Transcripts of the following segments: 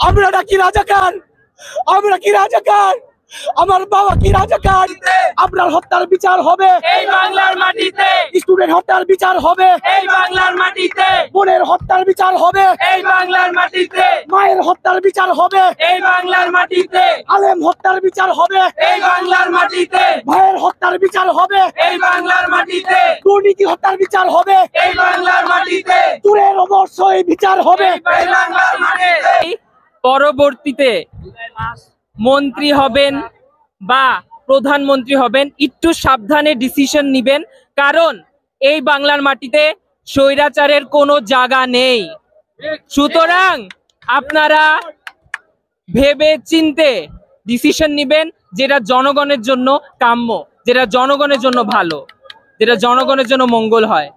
আমরা নাকি রাজাকার, আমরা কি রাজাকার? আমার বাবা কি রাজাকার? আপনার হত্যার বিচার হবে এই বাংলার মাটিতে, স্টুডেন্ট হত্যার বিচার হবে এই বাংলার মাটিতে, বোনের হত্যার বিচার হবে এই বাংলার মাটিতে, মায়ের হত্যার বিচার হবে এই বাংলার মাটিতে, আলেম হত্যার বিচার হবে এই বাংলার মাটিতে, ভাইয়ের হত্যার বিচার হবে এই বাংলার মাটিতে, দুর্নীতি হত্যার বিচার হবে এই বাংলার মাটিতে, চুরের অবশ্যই বিচার হবে এই বাংলার মাটিতে। পরবর্তীতে মন্ত্রী হবেন বা প্রধানমন্ত্রী হবেন, একটু সাবধানে ডিসিশন নিবেন, কারণ এই বাংলার মাটিতে স্বৈরাচারের কোনো জায়গা নেই। সুতরাং আপনারা ভেবে চিন্তে ডিসিশন নিবেন, যেটা জনগণের জন্য কাম্য, যেটা জনগণের জন্য ভালো, যেটা জনগণের জন্য মঙ্গল হয়।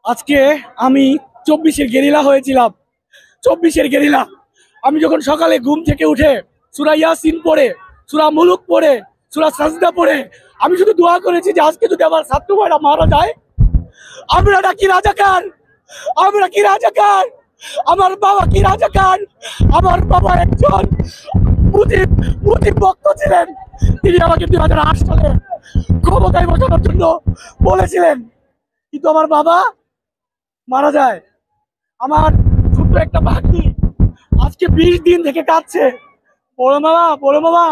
আজকে আমি 24-এর গেরিলা হয়েছিলাম। 24-এর গেরিলা আমি যখন সকালে ঘুম থেকে উঠে সূরা ইয়াসিন পড়ে, সূরা মুলুক পড়ে, সূরা সাজদা পড়ে আমি শুধু দোয়া করেছি যে আজকে যদি আমার ছাত্র ভাইরা মারা যায়, আমরা নাকি রাজাকার, আমরা কি রাজাকার? আমার বাবা কি রাজাকার? আমার বাবা একজন মুজিব ভক্ত ছিলেন। তিনি আমাকে 2008 সালে ক্ষমতায় বসানোর জন্য বলেছিলেন, কিন্তু আমার বাবা মারা যায়। আমার ছোট্ট একটা ভাগ্নি আজকে 20 দিন থেকে কাঁদছে, বড় মামা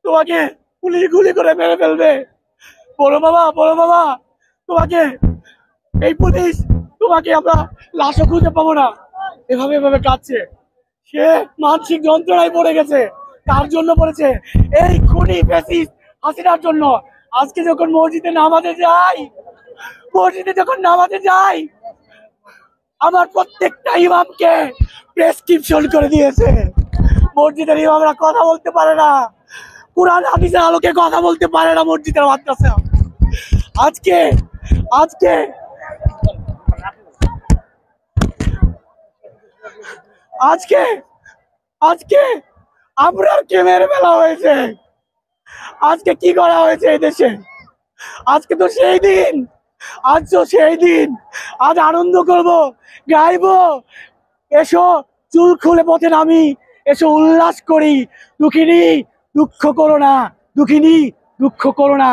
তোমাকে পুলিশ গুলি করে মেরে ফেলবে, বড় মামা তোমাকে এই পুলিশ, তোমাকে আমরা লাশও খুঁজে পাবো না। এভাবে কাঁদছে। সে মানসিক যন্ত্রণায় পড়ে গেছে। কার জন্য পড়েছে? এই খুনি ফ্যাসিস্ট হাসিনার জন্য। আজকে যখন মসজিদে নামাজে যাই আমার প্রত্যেকটা ইমামকে প্রেসক্রিপশন করে দিয়েছে। মসজিদের ইমামরা কথা বলতে পারে না, কুরআন হাদিসের আলোকে কথা বলতে পারে না মসজিদের মাদ্রাসা। আজকে আপনার কে মেরে ফেলা হয়েছে। আজকে কি করা হয়েছে এই দেশে? আজকে তো সেই দিন, আজ আনন্দ করব, গাইবো, এসো চুল খুলে পথে নামি, এসো উল্লাস করি। দুঃখিনী দুঃখ করো না,